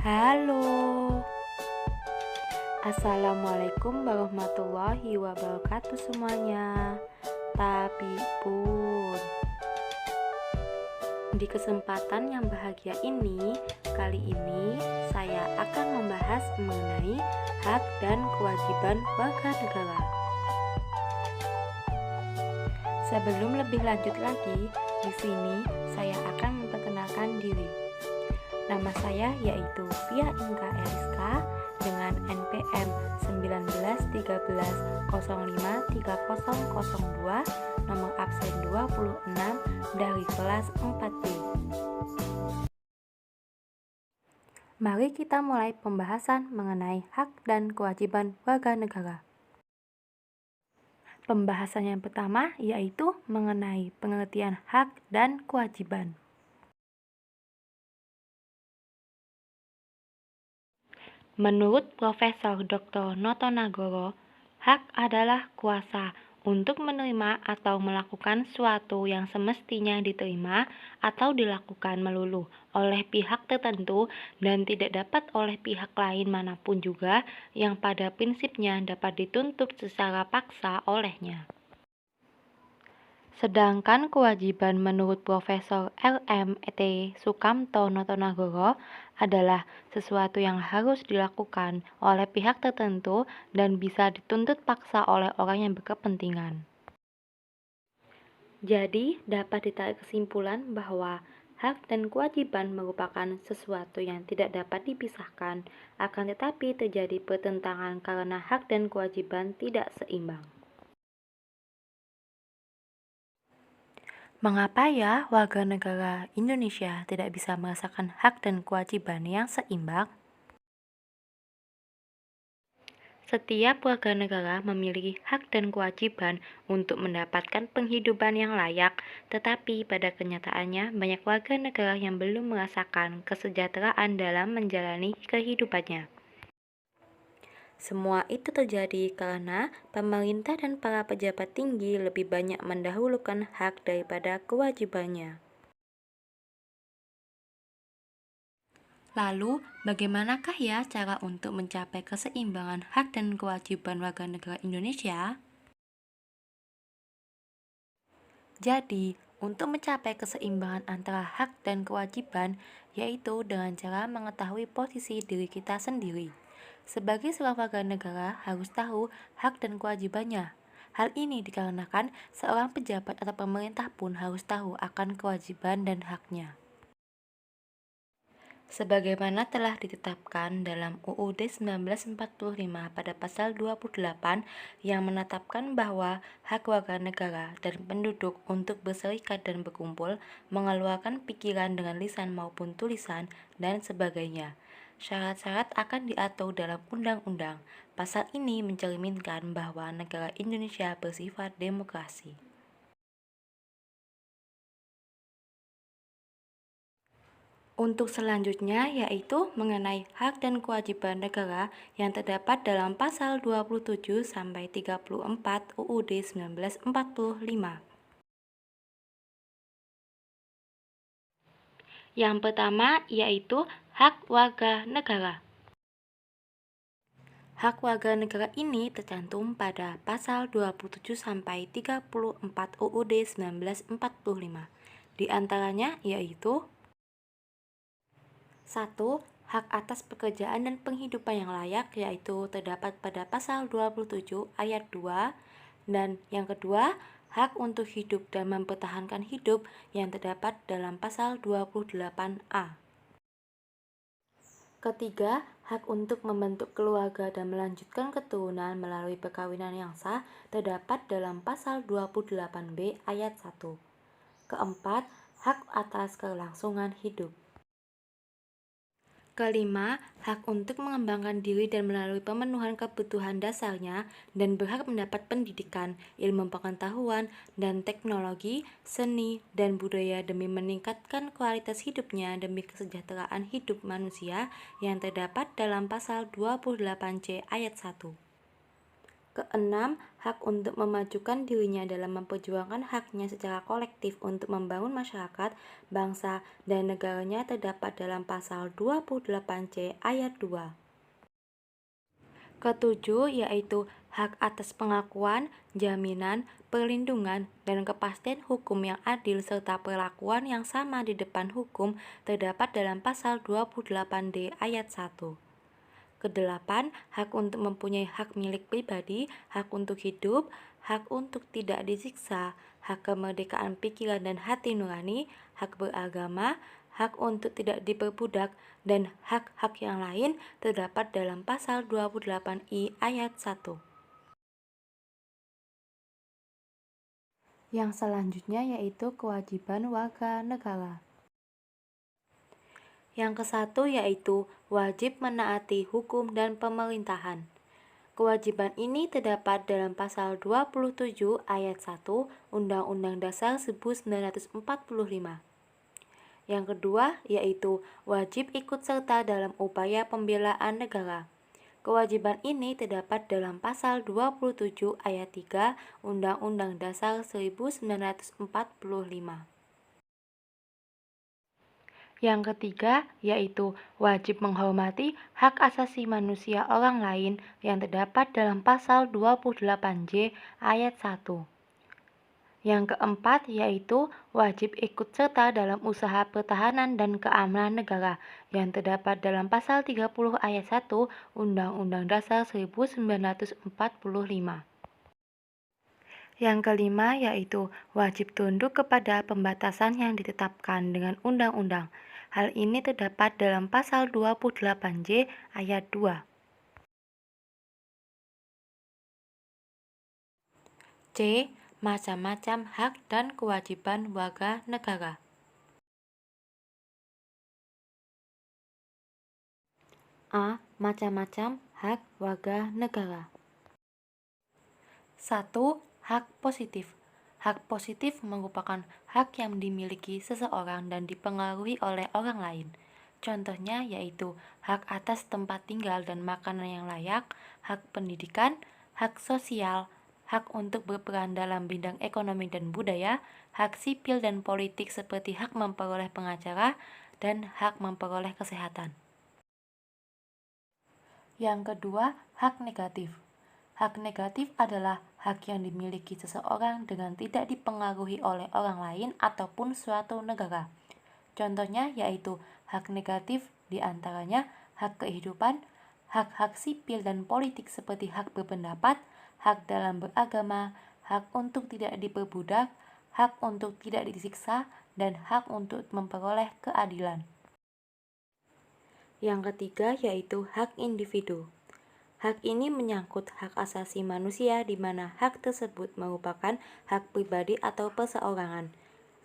Halo, Assalamualaikum warahmatullahi wabarakatuh semuanya. Tapi pun, di kesempatan yang bahagia ini, kali ini saya akan membahas mengenai hak dan kewajiban warga negara. Sebelum lebih lanjut lagi, di sini saya akan memperkenalkan diri. Nama saya yaitu Via Inka Eliska dengan NPM 1913053002, nomor absen 26 dari kelas 4B. Mari kita mulai pembahasan mengenai hak dan kewajiban warga negara. Pembahasan yang pertama yaitu mengenai pengertian hak dan kewajiban. Menurut Profesor Dr. Noto Nagoro, hak adalah kuasa untuk menerima atau melakukan sesuatu yang semestinya diterima atau dilakukan melulu oleh pihak tertentu dan tidak dapat oleh pihak lain manapun juga yang pada prinsipnya dapat dituntut secara paksa olehnya. Sedangkan kewajiban menurut Profesor L.M.T. Sukamto Notonagoro adalah sesuatu yang harus dilakukan oleh pihak tertentu dan bisa dituntut paksa oleh orang yang berkepentingan. Jadi, dapat ditarik kesimpulan bahwa hak dan kewajiban merupakan sesuatu yang tidak dapat dipisahkan, akan tetapi terjadi pertentangan karena hak dan kewajiban tidak seimbang. Mengapa ya warga negara Indonesia tidak bisa merasakan hak dan kewajiban yang seimbang? Setiap warga negara memiliki hak dan kewajiban untuk mendapatkan penghidupan yang layak, tetapi pada kenyataannya banyak warga negara yang belum merasakan kesejahteraan dalam menjalani kehidupannya. Semua itu terjadi karena pemerintah dan para pejabat tinggi lebih banyak mendahulukan hak daripada kewajibannya. Lalu, bagaimanakah ya cara untuk mencapai keseimbangan hak dan kewajiban warga negara Indonesia? Jadi, untuk mencapai keseimbangan antara hak dan kewajiban, yaitu dengan cara mengetahui posisi diri kita sendiri. Sebagai seorang warga negara harus tahu hak dan kewajibannya. Hal ini dikarenakan seorang pejabat atau pemerintah pun harus tahu akan kewajiban dan haknya. Sebagaimana telah ditetapkan dalam UUD 1945 pada pasal 28 yang menetapkan bahwa hak warga negara dan penduduk untuk berserikat dan berkumpul, mengeluarkan pikiran dengan lisan maupun tulisan, dan sebagainya. Syarat-syarat akan diatur dalam undang-undang. Pasal ini mencerminkan bahwa negara Indonesia bersifat demokrasi. Untuk selanjutnya yaitu mengenai hak dan kewajiban negara yang terdapat dalam pasal 27 sampai 34 UUD 1945. Yang pertama yaitu hak warga negara. Hak warga negara ini tercantum pada pasal 27 sampai 34 UUD 1945. Di antaranya yaitu 1. Hak atas pekerjaan dan penghidupan yang layak yaitu terdapat pada pasal 27 ayat 2, dan yang kedua, hak untuk hidup dan mempertahankan hidup yang terdapat dalam pasal 28A. Ketiga, hak untuk membentuk keluarga dan melanjutkan keturunan melalui perkawinan yang sah terdapat dalam pasal 28B ayat 1. Keempat, hak atas kelangsungan hidup. Kelima, hak untuk mengembangkan diri dan melalui pemenuhan kebutuhan dasarnya dan berhak mendapat pendidikan, ilmu pengetahuan, dan teknologi, seni, dan budaya demi meningkatkan kualitas hidupnya demi kesejahteraan hidup manusia yang terdapat dalam pasal 28C ayat 1. Keenam, hak untuk memajukan dirinya dalam memperjuangkan haknya secara kolektif untuk membangun masyarakat, bangsa, dan negaranya terdapat dalam pasal 28C ayat 2. Ketujuh, yaitu hak atas pengakuan, jaminan, perlindungan, dan kepastian hukum yang adil serta perlakuan yang sama di depan hukum terdapat dalam pasal 28D ayat 1. Kedelapan, hak untuk mempunyai hak milik pribadi, hak untuk hidup, hak untuk tidak disiksa, hak kemerdekaan pikiran dan hati nurani, hak beragama, hak untuk tidak diperbudak, dan hak-hak yang lain terdapat dalam pasal 28I ayat 1. Yang selanjutnya yaitu kewajiban warga negara. Yang ke-1 yaitu wajib menaati hukum dan pemerintahan. Kewajiban ini terdapat dalam pasal 27 ayat 1 Undang-Undang Dasar 1945. Yang kedua yaitu wajib ikut serta dalam upaya pembelaan negara. Kewajiban ini terdapat dalam pasal 27 ayat 3 Undang-Undang Dasar 1945. Yang ketiga yaitu wajib menghormati hak asasi manusia orang lain yang terdapat dalam pasal 28J ayat 1. Yang keempat yaitu wajib ikut serta dalam usaha pertahanan dan keamanan negara yang terdapat dalam pasal 30 ayat 1 Undang-Undang Dasar 1945. Yang kelima yaitu wajib tunduk kepada pembatasan yang ditetapkan dengan undang-undang. Hal ini terdapat dalam pasal 28J ayat 2. C. Macam-macam hak dan kewajiban warga negara. A. Macam-macam hak warga negara. 1. Hak positif. Hak positif merupakan hak yang dimiliki seseorang dan dipengaruhi oleh orang lain. Contohnya yaitu hak atas tempat tinggal dan makanan yang layak, hak pendidikan, hak sosial, hak untuk berperan dalam bidang ekonomi dan budaya, hak sipil dan politik seperti hak memperoleh pengacara, dan hak memperoleh kesehatan. Yang kedua, hak negatif. Hak negatif adalah hak yang dimiliki seseorang dengan tidak dipengaruhi oleh orang lain ataupun suatu negara. Contohnya yaitu hak negatif diantaranya hak kehidupan, hak-hak sipil dan politik seperti hak berpendapat, hak dalam beragama, hak untuk tidak diperbudak, hak untuk tidak disiksa, dan hak untuk memperoleh keadilan. Yang ketiga yaitu hak individu. Hak ini menyangkut hak asasi manusia di mana hak tersebut merupakan hak pribadi atau perseorangan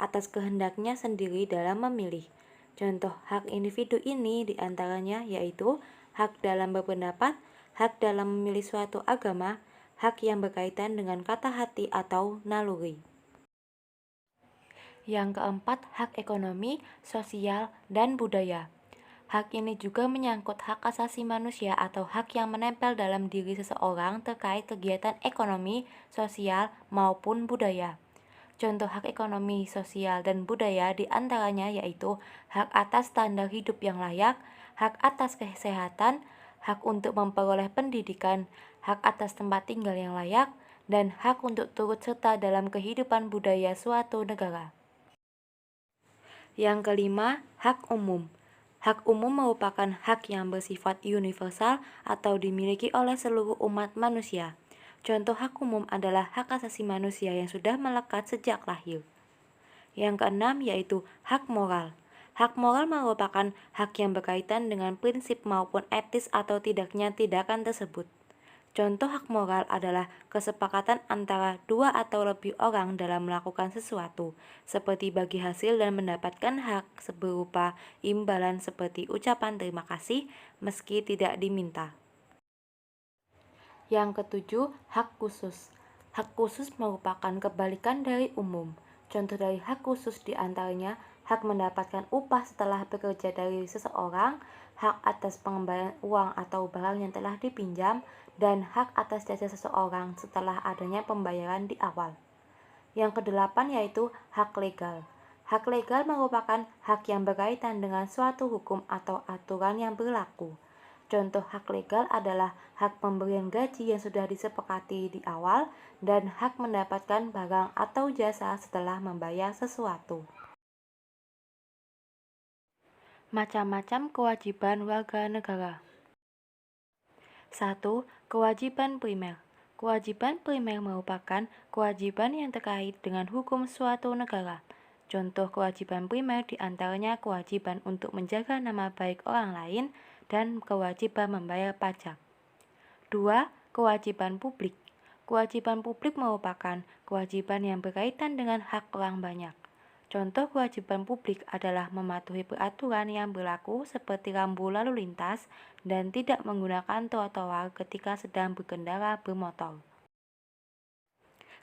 atas kehendaknya sendiri dalam memilih. Contoh hak individu ini diantaranya yaitu hak dalam berpendapat, hak dalam memilih suatu agama, hak yang berkaitan dengan kata hati atau naluri. Yang keempat, hak ekonomi, sosial, dan budaya. Hak ini juga menyangkut hak asasi manusia atau hak yang menempel dalam diri seseorang terkait kegiatan ekonomi, sosial, maupun budaya. Contoh hak ekonomi, sosial, dan budaya diantaranya yaitu hak atas standar hidup yang layak, hak atas kesehatan, hak untuk memperoleh pendidikan, hak atas tempat tinggal yang layak, dan hak untuk turut serta dalam kehidupan budaya suatu negara. Yang kelima, hak umum. Hak umum merupakan hak yang bersifat universal atau dimiliki oleh seluruh umat manusia. Contoh hak umum adalah hak asasi manusia yang sudah melekat sejak lahir. Yang keenam yaitu hak moral. Hak moral merupakan hak yang berkaitan dengan prinsip maupun etis atau tidaknya tindakan tersebut. Contoh hak moral adalah kesepakatan antara dua atau lebih orang dalam melakukan sesuatu, seperti bagi hasil dan mendapatkan hak berupa imbalan seperti ucapan terima kasih meski tidak diminta. Yang ketujuh, hak khusus. Hak khusus merupakan kebalikan dari umum. Contoh dari hak khusus diantaranya hak mendapatkan upah setelah bekerja dari seseorang, hak atas pengembalian uang atau barang yang telah dipinjam, dan hak atas jasa seseorang setelah adanya pembayaran di awal. Yang kedelapan yaitu hak legal. Hak legal merupakan hak yang berkaitan dengan suatu hukum atau aturan yang berlaku. Contoh hak legal adalah hak pemberian gaji yang sudah disepakati di awal dan hak mendapatkan barang atau jasa setelah membayar sesuatu. Macam-macam kewajiban warga negara. 1. Kewajiban primer. Kewajiban primer merupakan kewajiban yang terkait dengan hukum suatu negara. Contoh kewajiban primer diantaranya kewajiban untuk menjaga nama baik orang lain dan kewajiban membayar pajak. 2. Kewajiban publik. Kewajiban publik merupakan kewajiban yang berkaitan dengan hak orang banyak. Contoh kewajiban publik adalah mematuhi peraturan yang berlaku seperti rambu lalu lintas dan tidak menggunakan trotoar ketika sedang berkendara bermotor.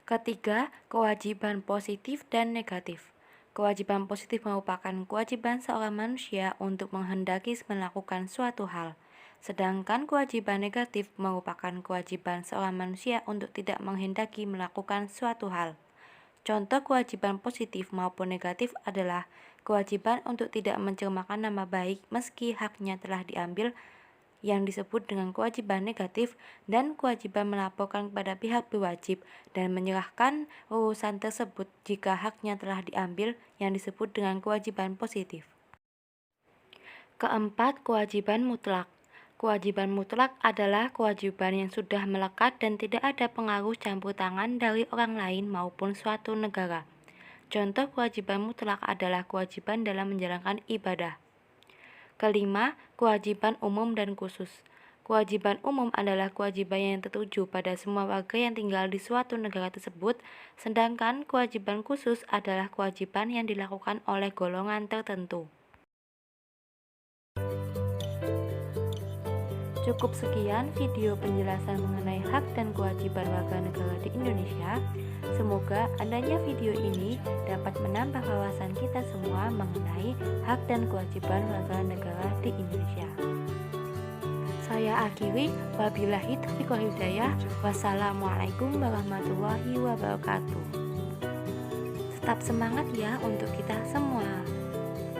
Ketiga, kewajiban positif dan negatif. Kewajiban positif merupakan kewajiban seorang manusia untuk menghendaki melakukan suatu hal. Sedangkan kewajiban negatif merupakan kewajiban seorang manusia untuk tidak menghendaki melakukan suatu hal. Contoh kewajiban positif maupun negatif adalah kewajiban untuk tidak mencermakan nama baik meski haknya telah diambil yang disebut dengan kewajiban negatif, dan kewajiban melaporkan kepada pihak berwajib dan menyerahkan urusan tersebut jika haknya telah diambil yang disebut dengan kewajiban positif. Keempat, kewajiban mutlak. Kewajiban mutlak adalah kewajiban yang sudah melekat dan tidak ada pengaruh campur tangan dari orang lain maupun suatu negara. Contoh kewajiban mutlak adalah kewajiban dalam menjalankan ibadah. Kelima, kewajiban umum dan khusus. Kewajiban umum adalah kewajiban yang tertuju pada semua warga yang tinggal di suatu negara tersebut, sedangkan kewajiban khusus adalah kewajiban yang dilakukan oleh golongan tertentu. Cukup sekian video penjelasan mengenai hak dan kewajiban warga negara di Indonesia. Semoga adanya video ini dapat menambah wawasan kita semua mengenai hak dan kewajiban warga negara di Indonesia. Saya akhiri, wabillahi taufiq wal hidayah. Wassalamualaikum warahmatullahi wabarakatuh. Tetap semangat ya untuk kita semua.